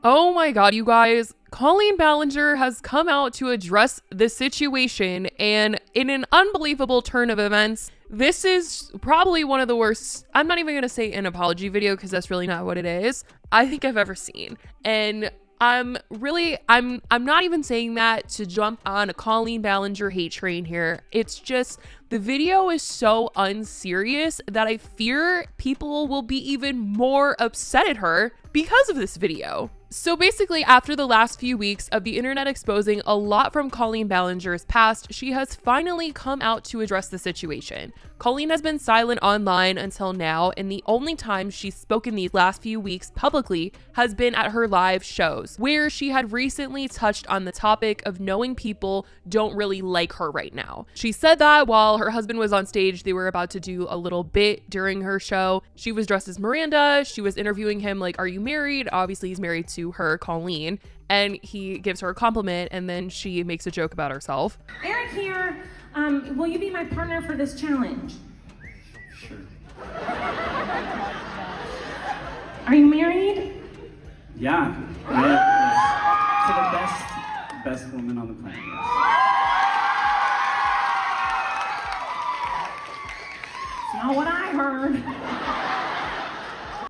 Oh my god, you guys. Colleen Ballinger has come out to address the situation, and in an unbelievable turn of events, this is probably one of the worst, I'm not even going to say an apology video because that's really not what it is, I think I've ever seen. And I'm not even saying that to jump on a Colleen Ballinger hate train here. It's just the video is so unserious that I fear people will be even more upset at her because of this video. So basically, after the last few weeks of the internet exposing a lot from Colleen Ballinger's past, she has finally come out to address the situation. Colleen has been silent online until now, and the only time she's spoken these last few weeks publicly has been at her live shows, where she had recently touched on the topic of knowing people don't really like her right now. She said that while her husband was on stage, they were about to do a little bit during her show. She was dressed as Miranda. She was interviewing him like, "Are you married?" Obviously, he's married to her, Colleen, and he gives her a compliment, and then she makes a joke about herself. Eric here. Will you be my partner for this challenge? Sure. Are you married? Yeah. To the best woman on the planet. It's not what I heard.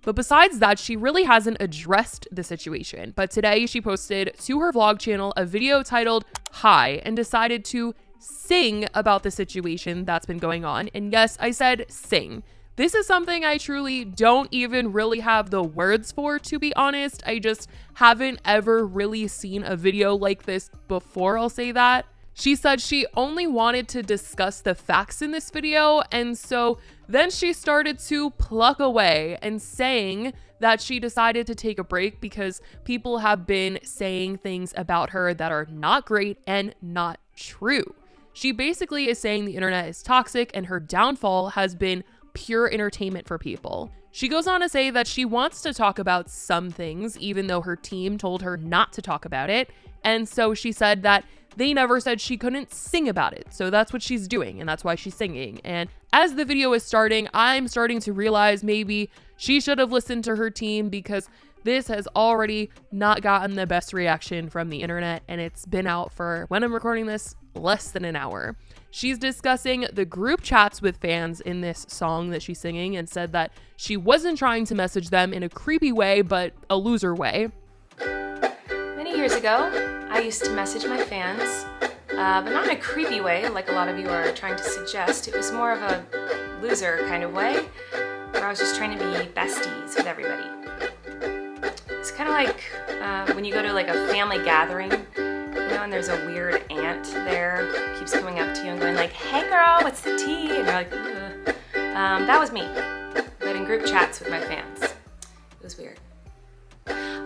But besides that, she really hasn't addressed the situation. But today she posted to her vlog channel a video titled "Hi" and decided to sing about the situation that's been going on. And yes, I said sing. This is something I truly don't even really have the words for, to be honest. I just haven't ever really seen a video like this before, I'll say that. She said she only wanted to discuss the facts in this video, and so then she started to pluck away and saying that she decided to take a break because people have been saying things about her that are not great and not true. She basically is saying the internet is toxic and her downfall has been pure entertainment for people. She goes on to say that she wants to talk about some things, even though her team told her not to talk about it. And so she said that they never said she couldn't sing about it. So that's what she's doing, and that's why she's singing. And as the video is starting, I'm starting to realize maybe she should have listened to her team, because this has already not gotten the best reaction from the internet, and it's been out for, when I'm recording this, less than an hour. She's discussing the group chats with fans in this song that she's singing and said that she wasn't trying to message them in a creepy way, but a loser way. Many years ago, I used to message my fans, but not in a creepy way like a lot of you are trying to suggest. It was more of a loser kind of way, where I was just trying to be besties with everybody. It's kind of like when you go to like a family gathering, you know, and there's a weird aunt there who keeps coming up to you and going like, "Hey girl, what's the tea?" And you're like, "Ugh." That was me, but in group chats with my fans. It was weird.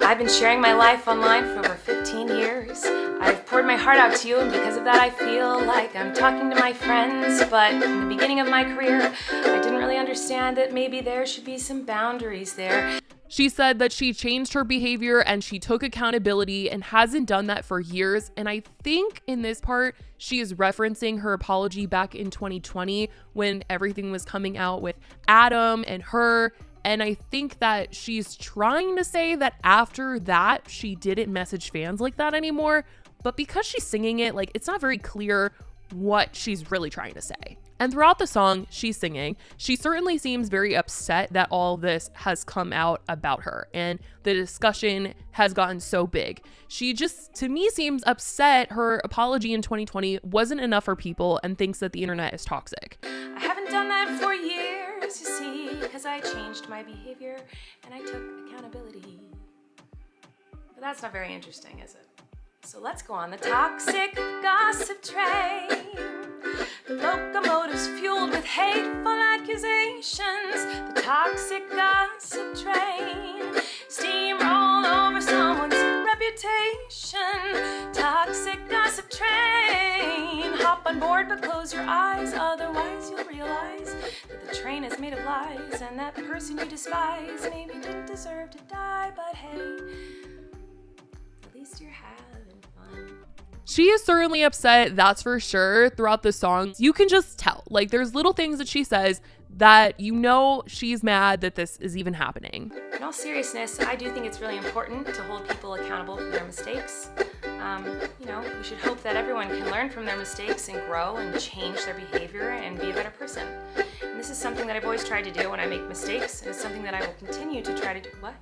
I've been sharing my life online for over 15 years. I've poured my heart out to you, and because of that I feel like I'm talking to my friends, but in the beginning of my career, I didn't really understand that maybe there should be some boundaries there. She said that she changed her behavior and she took accountability and hasn't done that for years. And I think in this part, she is referencing her apology back in 2020 when everything was coming out with Adam and her. And I think that she's trying to say that after that, she didn't message fans like that anymore. But because she's singing it, like, it's not very clear what she's really trying to say. And throughout the song she's singing, she certainly seems very upset that all this has come out about her and the discussion has gotten so big. She just, to me, seems upset her apology in 2020 wasn't enough for people and thinks that the internet is toxic. I haven't done that for years, you see, because I changed my behavior and I took accountability. But that's not very interesting, is it? So let's go on the toxic gossip train. The locomotive's fueled with hateful accusations. The toxic gossip train. Steamroll over someone's reputation. Toxic gossip train. Hop on board but close your eyes, otherwise you'll realize that the train is made of lies, and that person you despise maybe didn't deserve to die, but hey, at least you're having fun. She is certainly upset, that's for sure. Throughout the song, you can just tell. Like, there's little things that she says that you know she's mad that this is even happening. In all seriousness, I do think it's really important to hold people accountable for their mistakes. We should hope that everyone can learn from their mistakes and grow and change their behavior and be a better person. And this is something that I've always tried to do when I make mistakes, and it's something that I will continue to try to do. What?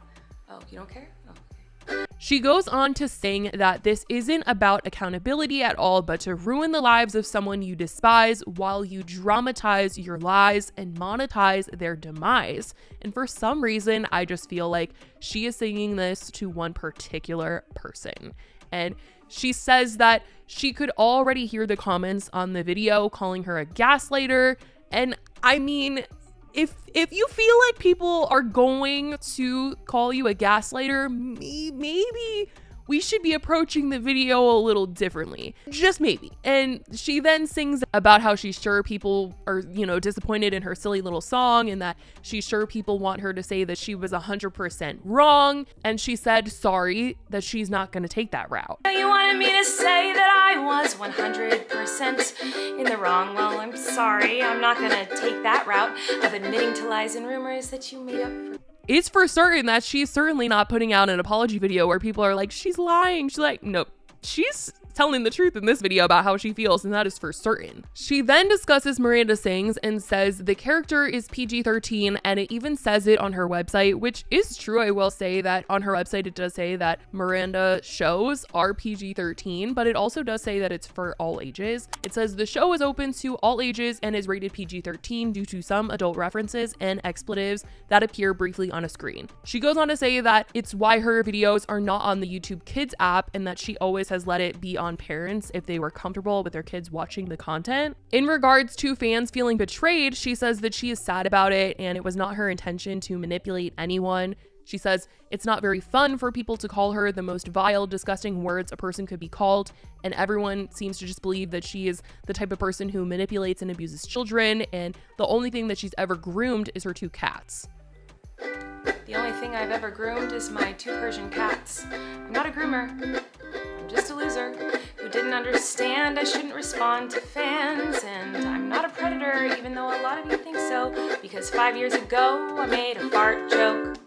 Oh, you don't care? Oh. She goes on to sing that this isn't about accountability at all, but to ruin the lives of someone you despise while you dramatize your lies and monetize their demise. And for some reason, I just feel like she is singing this to one particular person. And she says that she could already hear the comments on the video calling her a gaslighter. And I mean, if you feel like people are going to call you a gaslighter, maybe we should be approaching the video a little differently. Just maybe. And she then sings about how she's sure people are, disappointed in her silly little song, and that she's sure people want her to say that she was 100% wrong. And she said sorry that she's not going to take that route. You wanted me to say that I was 100% in the wrong. Well, I'm sorry. I'm not going to take that route of admitting to lies and rumors that you made up for. It's for certain that she's certainly not putting out an apology video where people are like, she's lying. She's like, nope, she's telling the truth in this video about how she feels, and that is for certain. She then discusses Miranda Sings and says the character is PG-13, and it even says it on her website, which is true. I will say that on her website it does say that Miranda shows are PG-13, but it also does say that it's for all ages. It says the show is open to all ages and is rated PG-13 due to some adult references and expletives that appear briefly on a screen. She goes on to say that it's why her videos are not on the YouTube Kids app, and that she always has let it be on parents if they were comfortable with their kids watching the content. In regards to fans feeling betrayed, she says that she is sad about it and it was not her intention to manipulate anyone. She says it's not very fun for people to call her the most vile, disgusting words a person could be called, and everyone seems to just believe that she is the type of person who manipulates and abuses children, and the only thing that she's ever groomed is her 2 cats. The only thing I've ever groomed is my 2 Persian cats. I'm not a groomer. I'm just a loser who didn't understand I shouldn't respond to fans. And I'm not a predator, even though a lot of you think so, because 5 years ago I made a fart joke.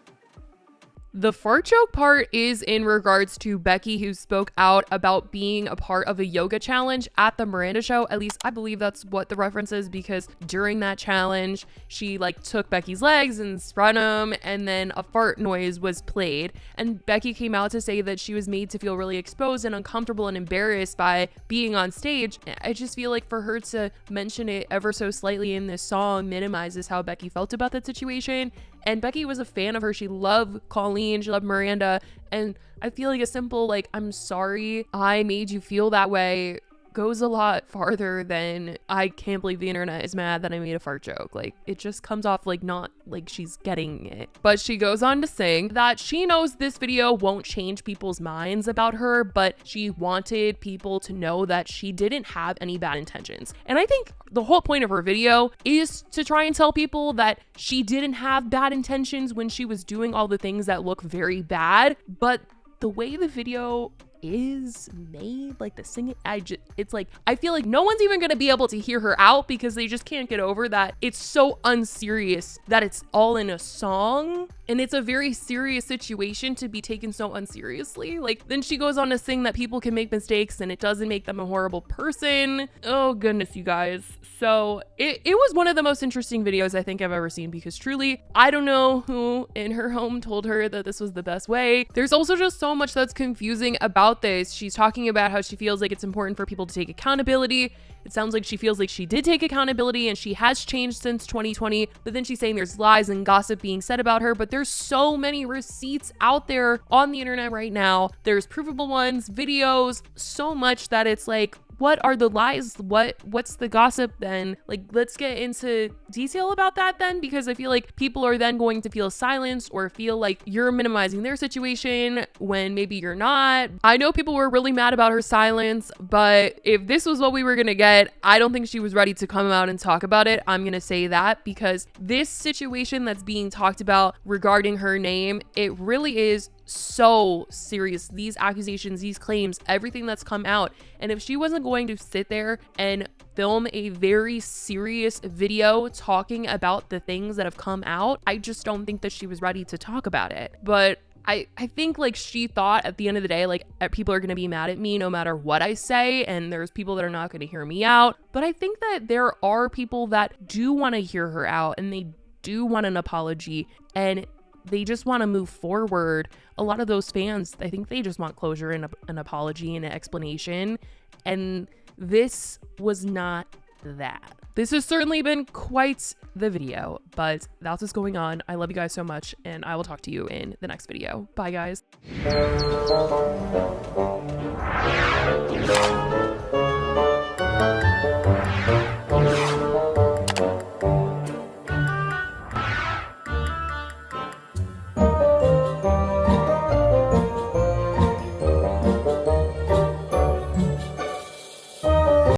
The fart joke part is in regards to Becky, who spoke out about being a part of a yoga challenge at the Miranda show. At least I believe that's what the reference is, because during that challenge, she took Becky's legs and spread them, and then a fart noise was played. And Becky came out to say that she was made to feel really exposed and uncomfortable and embarrassed by being on stage. I just feel like for her to mention it ever so slightly in this song minimizes how Becky felt about that situation. And Becky was a fan of her. She loved Colleen, she loved Miranda, and I feel like a simple I'm sorry I made you feel that way goes a lot farther than I can't believe the internet is mad that I made a fart joke. It just comes off not like she's getting it. But she goes on to sing that she knows this video won't change people's minds about her, but she wanted people to know that she didn't have any bad intentions. And I think the whole point of her video is to try and tell people that she didn't have bad intentions when she was doing all the things that look very bad. But the way the video is made, the singing, I feel like no one's even gonna be able to hear her out, because they just can't get over that it's so unserious that it's all in a song, and it's a very serious situation to be taken so unseriously. Then she goes on to sing that people can make mistakes and it doesn't make them a horrible person. Oh goodness, you guys. So it was one of the most interesting videos I think I've ever seen, because truly, I don't know who in her home told her that this was the best way. There's also just so much that's confusing about this. She's talking about how she feels like it's important for people to take accountability. It sounds like she feels like she did take accountability and she has changed since 2020, but then she's saying there's lies and gossip being said about her. But there's so many receipts out there on the internet right now. There's provable ones, videos, so much that it's what are the lies? What's the gossip then? Let's get into detail about that then, because I feel like people are then going to feel silenced or feel like you're minimizing their situation when maybe you're not. I know people were really mad about her silence, but if this was what we were gonna get, I don't think she was ready to come out and talk about it. I'm gonna say that, because this situation that's being talked about regarding her name, it really is so serious. These accusations, these claims, everything that's come out. And if she wasn't going to sit there and film a very serious video talking about the things that have come out, I just don't think that she was ready to talk about it. But I think like she thought at the end of the day, like people are going to be mad at me no matter what I say. And there's people that are not going to hear me out. But I think that there are people that do want to hear her out and they do want an apology and they just want to move forward. A lot of those fans, I think they just want closure and an apology and an explanation. And this was not that. This has certainly been quite the video, but that's what's going on. I love you guys so much, and I will talk to you in the next video. Bye, guys.